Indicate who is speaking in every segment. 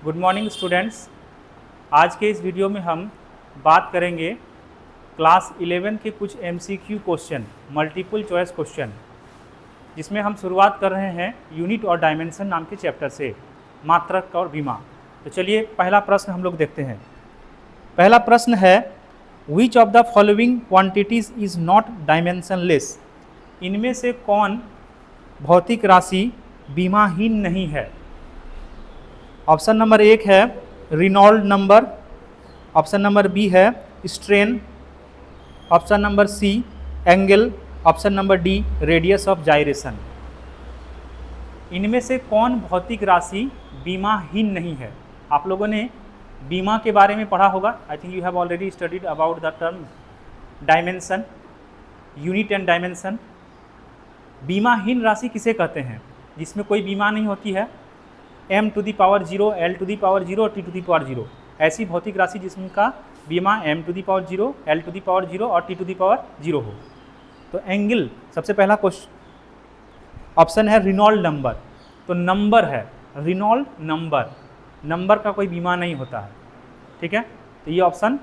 Speaker 1: Good morning students. आज के इस वीडियो में हम बात करेंगे क्लास 11 के कुछ MCQ question, multiple choice question, जिसमें हम शुरुआत कर रहे हैं यूनिट और डायमेंशन नाम के चैप्टर से, मात्रक और बीमा। तो चलिए पहला प्रश्न हम लोग देखते हैं। पहला प्रश्न है, which of the following quantities is not dimensionless. इनमें से कौन भौतिक राशि बीमाहीन नहीं है। ऑप्शन नंबर 1 है Reynold number, option number B है strain, option number C angle, option number D radius of gyration. इनमें से कौन भौतिक राशि बीमाहीन नहीं है। आप लोगों ने बीमा के बारे में पढ़ा होगा। I think you have already studied about the term dimension, unit and dimension. बीमाहीन राशि किसे कहते हैं? जिसमें कोई बीमा नहीं होती है, m to the power 0, l to the power 0 और t टू दी पावर 0। ऐसी भौतिक राशि जिसका बीमा m to the power 0, l to the power 0 और t टू दी पावर 0 हो। तो एंगल सबसे पहला क्वेश्चन ऑप्शन है रिनॉल्ड नंबर। तो नंबर है रिनॉल्ड नंबर, नंबर का कोई बीमा नहीं होता है, ठीक है। तो ये ऑप्शन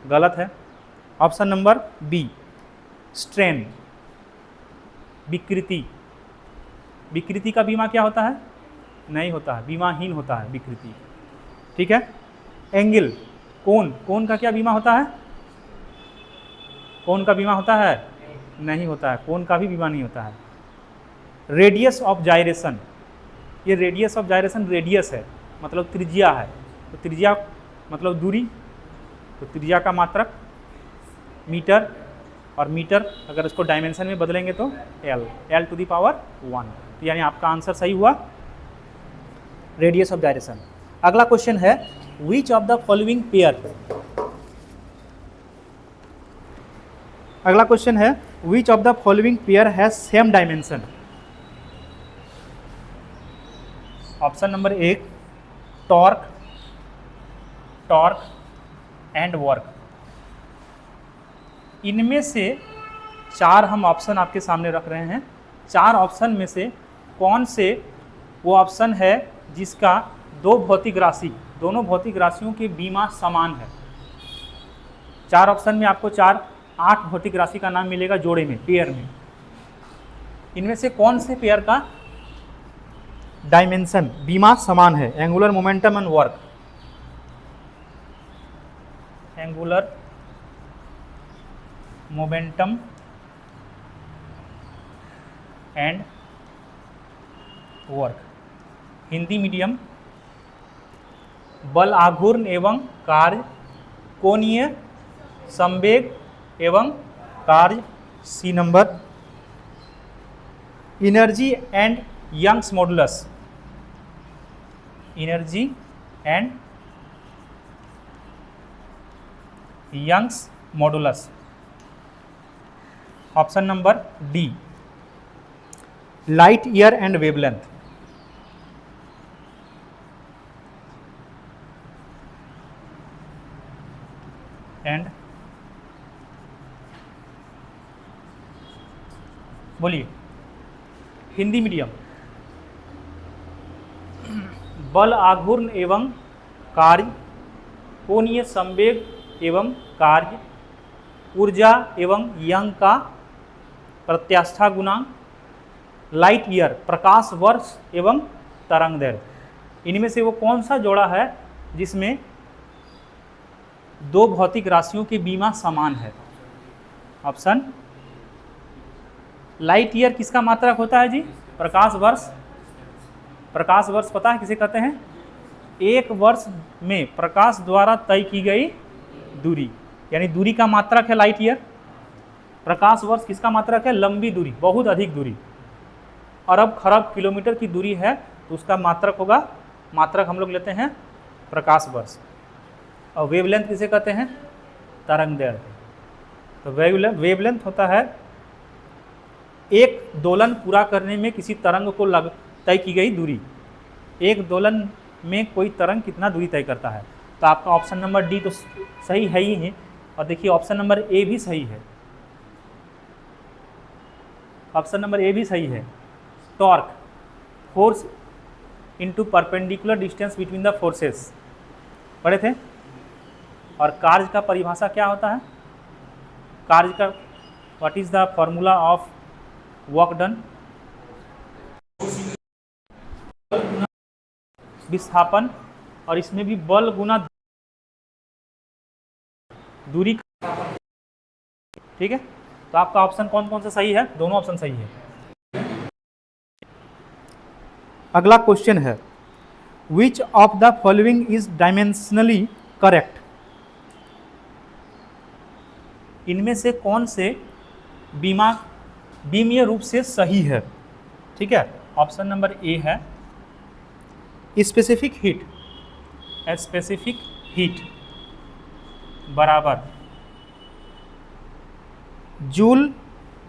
Speaker 1: गलत है। ऑप्शन नंबर बी स्ट्रेन, विकृति। विकृति का बीमा क्या होता है? नहीं होता है, बीमाहीन होता है विकृति, ठीक है। एंगल, कोण का क्या बीमा होता है? कोण का बीमा होता है? नहीं होता है, कोण का भी बीमा नहीं होता है। रेडियस ऑफ जाइरेशन, ये रेडियस ऑफ जाइरेशन रेडियस है मतलब त्रिज्या है। तो त्रिज्या मतलब दूरी, तो त्रिज्या का मात्रक मीटर, और मीटर अगर इसको डायमेंशन में बदलेंगे तो l टू दी पावर 1। तो यानी आपका आंसर सही हुआ, रेडियस ऑफ जाइरेशन। अगला क्वेश्चन है, which of the following pair. अगला क्वेश्चन है, which of the following pair has same dimension. Option number 1 torque, and work. इनमें से 4 हम ऑप्शन आपके सामने रख रहे हैं। 4 ऑप्शन में से कौन से वो ऑप्शन है जिसका दोनों भौतिक राशियों के बीमा समान है। 4 ऑप्शन में आपको 8 भौतिक राशि का नाम मिलेगा जोड़े में, पेयर में। इनमें से कौन से पेयर का डायमेंशन बीमा समान है? Angular momentum and work, angular momentum and work. Hindi medium, बल आघूर्ण एवं कार्य, कोणीय संवेग एवं कार्य। C number, energy and Young's modulus, energy and Young's modulus. Option number D light year and wavelength. And बोलिए, हिंदी मीडियम, बल आघूर्ण एवं कार्य, कोणीय संवेग एवं कार्य, ऊर्जा एवं यंग का प्रत्यास्था गुणांक, लाइट ईयर प्रकाश वर्ष एवं तरंग दैर्घ्य। इनमें से वो कौन सा जोड़ा है जिसमें 2 भौतिक राशियों के बीमा समान है? ऑप्शन, लाइट ईयर किसका मात्रक होता है जी? प्रकाश वर्ष। प्रकाश वर्ष पता है किसे कहते हैं? 1 वर्ष में प्रकाश द्वारा तय की गई दूरी, यानी दूरी का मात्रक है लाइट ईयर। प्रकाश वर्ष किसका मात्रक है? लंबी दूरी, बहुत अधिक दूरी, अरब खरब किलोमीटर की दूरी है तो उसका मात्रक होगा, मात्रक हम लोग लेते हैं प्रकाश वर्ष। और वेवलेंथ किसे कहते हैं? तरंग दैर्घ्य। तो वेवलेंथ होता है एक दोलन पूरा करने में किसी तरंग को तय की गई दूरी। एक दोलन में कोई तरंग कितना दूरी तय करता है। तो आपका ऑप्शन नंबर डी तो सही है ही है। और देखिए ऑप्शन नंबर ए भी सही है, ऑप्शन नंबर ए भी सही है। Torque, force into perpendicular distance between the forces, पढ़े थे। और कार्य का परिभाषा क्या होता है, कार्य का what is the formula of work done, विस्थापन, और इसमें भी बल गुना दूरी, ठीक है। तो आपका ऑप्शन कौन कौन सा सही है, दोनों ऑप्शन सही है। अगला क्वेश्चन है, which of the following is dimensionally correct, इनमें से कौन से बीमीय रूप से सही है, ठीक है। ऑप्शन नंबर ए है स्पेसिफिक हीट, स्पेसिफिक हीट बराबर joule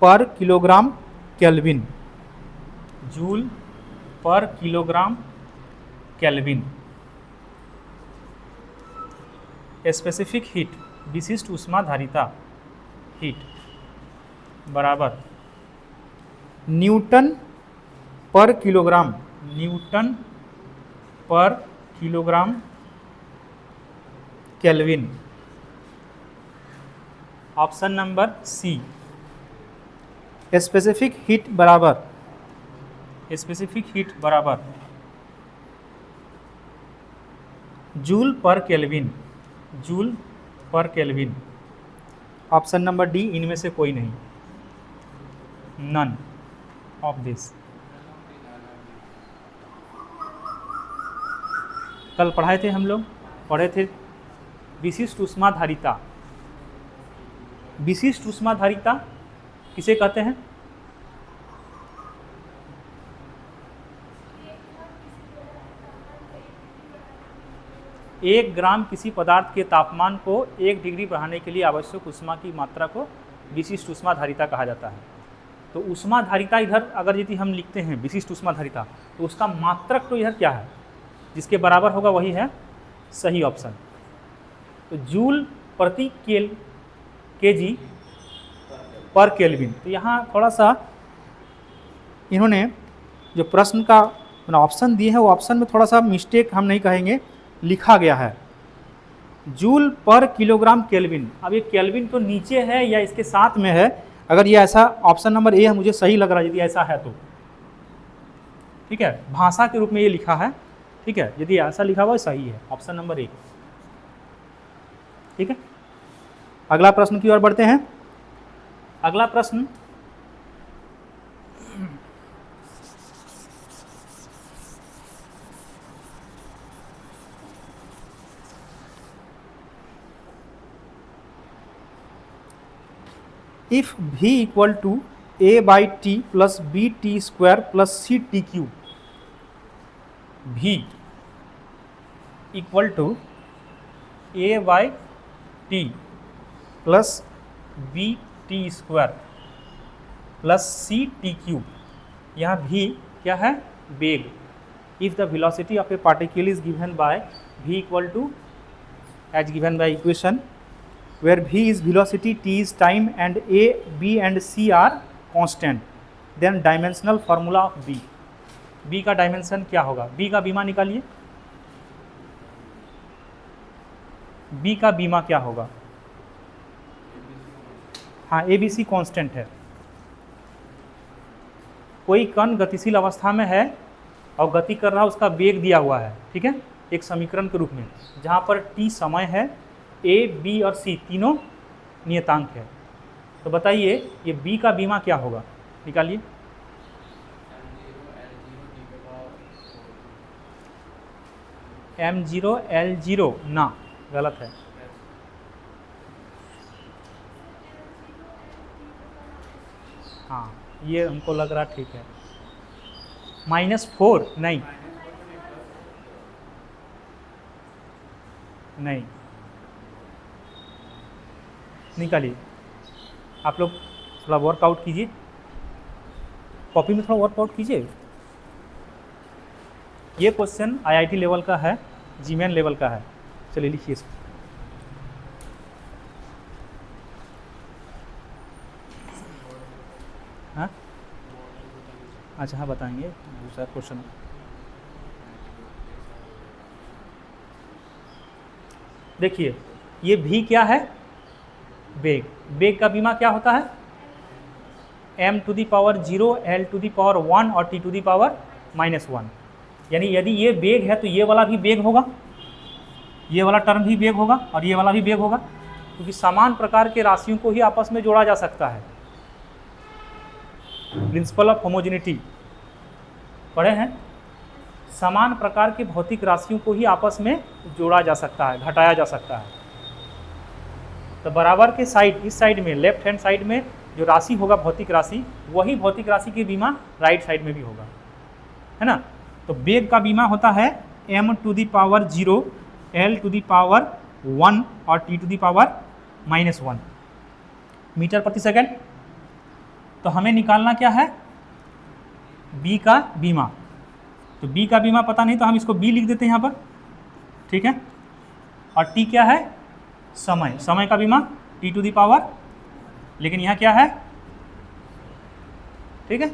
Speaker 1: per kilogram kelvin, joule per kilogram kelvin. Specific heat विशिष्ट ऊष्माधारिता हीट बराबर newton per kilogram, newton per kilogram kelvin. Option number C specific heat बराबर, स्पेसिफिक हीट बराबर joule per kelvin, joule per kelvin. Option number D इनमें से कोई नहीं, none of this. कल पढ़ाए थे हम लोग, पढ़े थे विशिष्ट ऊष्माधारिता। विशिष्ट ऊष्माधारिता किसे कहते हैं, एक ग्राम किसी पदार्थ के तापमान को 1 डिग्री बढ़ाने के लिए आवश्यक ऊष्मा की मात्रा को विशिष्ट ऊष्माधारिता कहा जाता है। तो ऊष्माधारिता इधर अगर यदि हम लिखते हैं विशिष्ट ऊष्माधारिता, तो उसका मात्रक तो इधर क्या है, जिसके बराबर होगा वही है सही ऑप्शन। तो जूल प्रति केजी पर केल्विन। तो यहाँ थोड़ा सा इन्होंने जो प्रश्न का ऑप्शन दिए हैं वो ऑप्शन में थोड़ा सा मिस्टेक हम नहीं कहेंगे, लिखा गया है जूल पर किलोग्राम केल्विन। अब ये केल्विन तो नीचे है या इसके साथ में है, अगर ये ऐसा ऑप्शन नंबर ए है मुझे सही लग रहा है, यदि ऐसा है तो ठीक है, भाषा के रूप में ये लिखा है, ठीक है। यदि ऐसा लिखा हुआ सही है ऑप्शन नंबर ए, ठीक है। अगला प्रश्न की ओर बढ़ते हैं। अगला प्रश्न if v equal to a by T plus B T square plus C T cube, v equal to a by T plus B T square plus C T cube. यहाँ v क्या है, वेग। If the velocity of a particle is given by v equal to as given by equation where v is velocity, t is time and a, b and c are constant, then dimensional formula of b, b का dimension क्या होगा, b का बीमा निकालिए, b का बीमा क्या होगा, हाँ ए बी सी कॉन्स्टेंट है। कोई कण गतिशील अवस्था में है और गति कर रहा है, उसका वेग दिया हुआ है, ठीक है, एक समीकरण के रूप में, जहाँ पर t समय है, a, b और c तीनों नियतांक है। तो बताइए ये b का बीमा क्या होगा, निकालिए। m0 L0 ना, गलत है। हाँ ये हमको लग रहा ठीक है। -4 नहीं, नहीं निकालिए। आप लोग थोड़ा वर्कआउट कीजिए, कॉपी में थोड़ा वर्कआउट कीजिए। ये क्वेश्चन आईआईटी लेवल का है, जीमेन लेवल का है। चलिए लिखिए इसको। हाँ अच्छा, हाँ बताएंगे दूसरा क्वेश्चन। देखिए ये भी क्या है, बेग। बेग का बीमा क्या होता है, m⁻0 l⁻1 और t⁻⁻1। यानी यदि ये बेग है तो ये वाला भी बेग होगा, ये वाला टर्म भी बेग होगा और ये वाला भी बेग होगा, क्योंकि समान प्रकार के राशियों को ही आपस में जोड़ा जा सकता है। प्रिंसिपल ऑफ होमोजेनिटी पढ़े हैं, समान प्रकार के भौतिक राशियों को ही आपस में जोड़ा जा सकता है, घटाया जा सकता है। तो बराबर के साइड, इस साइड में लेफ्ट हैंड साइड में जो राशि होगा भौतिक राशि, वही भौतिक राशि की बीमा राइट साइड में भी होगा, है ना। तो बेग का बीमा होता है m⁻0 l⁻1 और t⁻⁻1 मीटर प्रति सेकंड। तो हमें निकालना क्या है, बी का बीमा। तो बी का बीमा पता नहीं तो हम इसको बी लिख देते हैं यहाँ पर, ठीक है। और टी क्या है, समय, समय का बीमा t⁻, लेकिन यहाँ क्या है, ठीक है,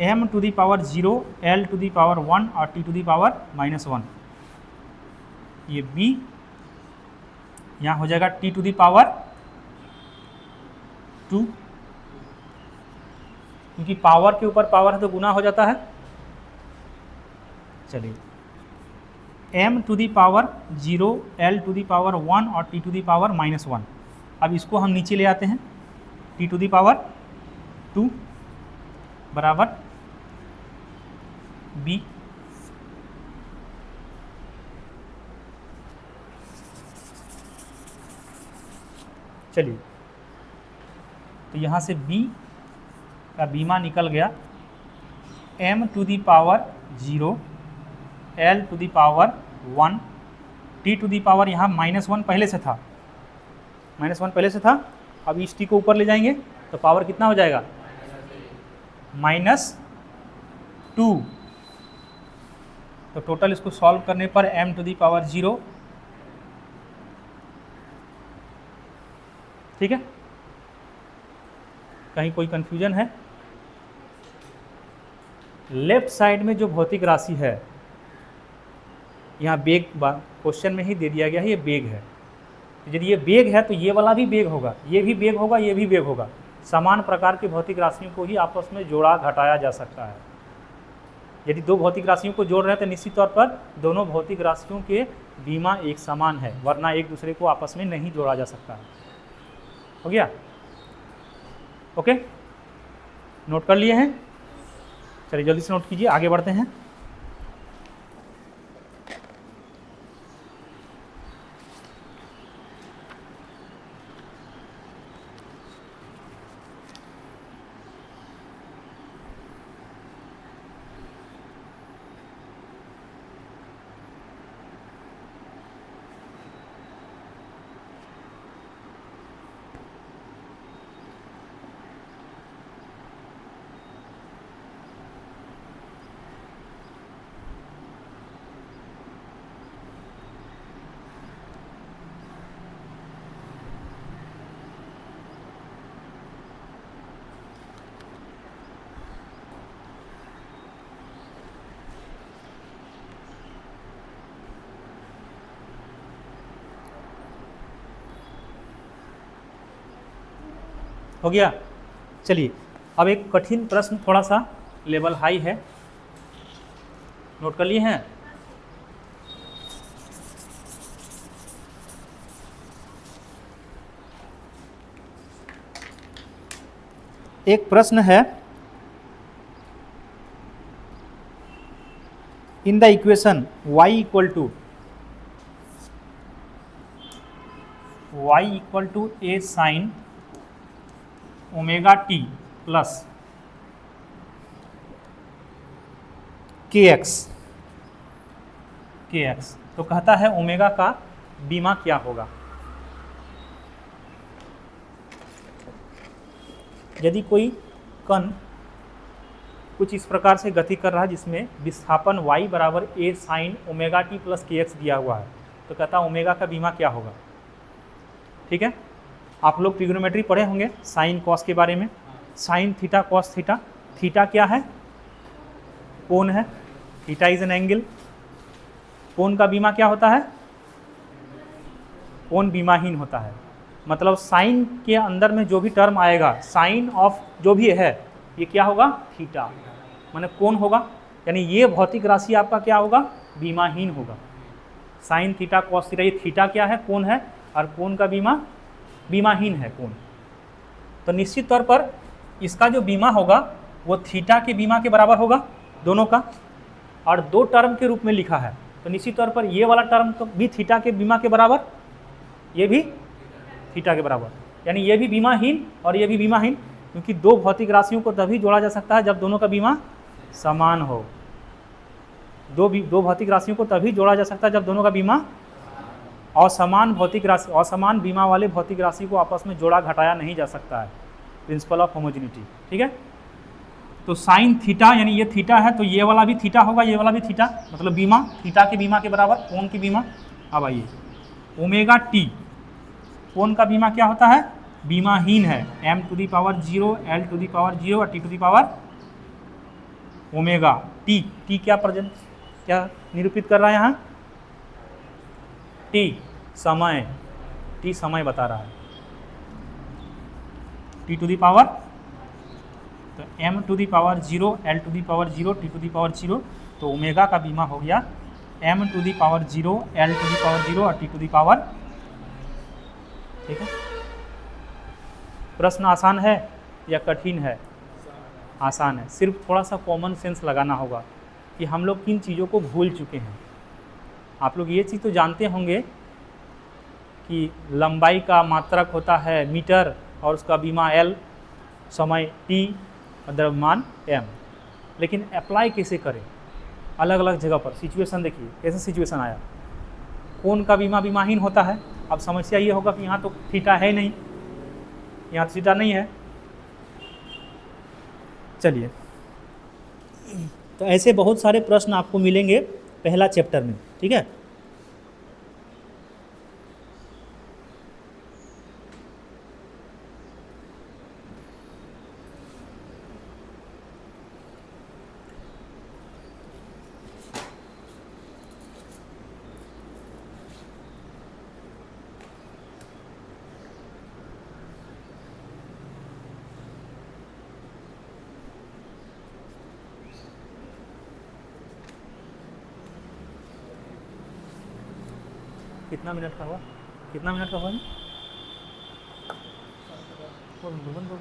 Speaker 1: m⁻0 l⁻1 और t⁻⁻1। ये b यहाँ हो जाएगा t⁻2, क्योंकि पावर के ऊपर पावर है तो गुना हो जाता है। चलिए m⁻0 l⁻1 और t⁻⁻1। अब इसको हम नीचे ले आते हैं, t⁻2 बराबर b। चलिए तो यहाँ से b का बीमा निकल गया m⁻0 l⁻1 t⁻, यहाँ -1 पहले से था, -1 पहले से था। अब इस t को ऊपर ले जाएंगे तो पावर कितना हो जाएगा, -2। तो टोटल इसको सॉल्व करने पर m⁻0, ठीक है। कहीं कोई कंफ्यूजन है, लेफ्ट साइड में जो भौतिक राशि है, यहाँ बेग क्वेश्चन में ही दे दिया गया है, ये बेग है। तो यदि ये बेग है तो ये वाला भी बेग होगा, ये भी बेग होगा, ये भी बेग होगा। समान प्रकार की भौतिक राशियों को ही आपस में जोड़ा घटाया जा सकता है। यदि दो भौतिक राशियों को जोड़ रहे हैं तो निश्चित तौर पर दोनों भौतिक राशियों के बीमा एक समान है, वरना एक दूसरे को आपस में नहीं जोड़ा जा सकता है। हो गया, ओके, नोट कर लिए हैं। चलिए जल्दी से नोट कीजिए, आगे बढ़ते हैं। हो गया। चलिए अब एक कठिन प्रश्न, थोड़ा सा लेवल हाई है, नोट कर लिए हैं। एक प्रश्न है, in the equation y equal to a sin omega T plus kx, तो कहता है ओमेगा का बीमा क्या होगा। यदि कोई कण कुछ इस प्रकार से गति कर रहा है जिसमें विस्थापन y बराबर a sin omega T plus kx दिया हुआ है, तो कहता है ओमेगा का बीमा क्या होगा। ठीक है, आप लोग ट्रिग्नोमेट्री पढ़े होंगे, साइन कॉस के बारे में। Sine theta cos theta, theta क्या है, कोण है, थीटा इज एन एंगल। कोण का बीमा क्या होता है, कोण बीमाहीन होता है। मतलब साइन के अंदर में जो भी टर्म आएगा, साइन ऑफ जो भी है, ये क्या होगा, थीटा, माने कोण होगा। यानी ये भौतिक राशि आपका क्या होगा, बीमाहीन होगा। साइन थीटा कॉस थीटा, ये थीटा क्या है, कोण है, और कोण का बीमाहीन है कोण। तो निश्चित तौर पर इसका जो बीमा होगा वो थीटा के बीमा के बराबर होगा दोनों का, और दो टर्म के रूप में लिखा है तो निश्चित तौर पर ये वाला टर्म तो भी थीटा के बीमा के बराबर, ये भी थीटा के बराबर, यानी ये भी बीमाहीन और ये भी बीमाहीन, क्योंकि दो भौतिक राशियों को तभी जोड़ा जा सकता है जब दोनों का बीमा समान हो। दो भौतिक राशियों को तभी जोड़ा जा सकता है जब दोनों का बीमा असमान भौतिक राशि, असमान बीमा वाले भौतिक राशि को आपस में जोड़ा घटाया नहीं जा सकता है, प्रिंसिपल ऑफ होमोजेनिटी। ठीक है, तो साइन थीटा यानी ये थीटा है तो ये वाला भी थीटा होगा, ये वाला भी थीटा, मतलब बीमा थीटा के बीमा के बराबर, कोण की बीमा। अब आइए ओमेगा टी, कोण का बीमा क्या होता है, बीमाहीन है, m to the power 0 l to the power 0 और t to the power omega T. T क्या प्रेजेंट, क्या निरूपित कर रहा है यहाँ, टी समय, टी समय बता रहा है, टी टू दी पावर, तो m to the power 0 l to the power 0 t to the power 0, तो ओमेगा का बीमा हो गया m to the power 0 l to the power 0 और t टू दी पावर। ठीक है, प्रश्न आसान है या कठिन है, आसान है, सिर्फ थोड़ा सा कॉमन सेंस लगाना होगा कि हम लोग किन चीज़ों को भूल चुके हैं। आप लोग ये चीज़ तो जानते होंगे कि लंबाई का मात्रक होता है मीटर और उसका बीमा l, समय t और द्रव्यमान m, लेकिन अप्लाई कैसे करें अलग अलग जगह पर। सिचुएशन देखिए कैसे सिचुएशन आया, कोण का बीमा बीमाहीन होता है। अब समस्या ये होगा कि यहाँ तो थीटा है नहीं, यहाँ तो थीटा नहीं है। चलिए, तो ऐसे बहुत सारे प्रश्न आपको मिलेंगे पहला चैप्टर में। ठीक है, कितना मिनट का हुआ, कितना मिनट का हुआ, बोल बोल बोल।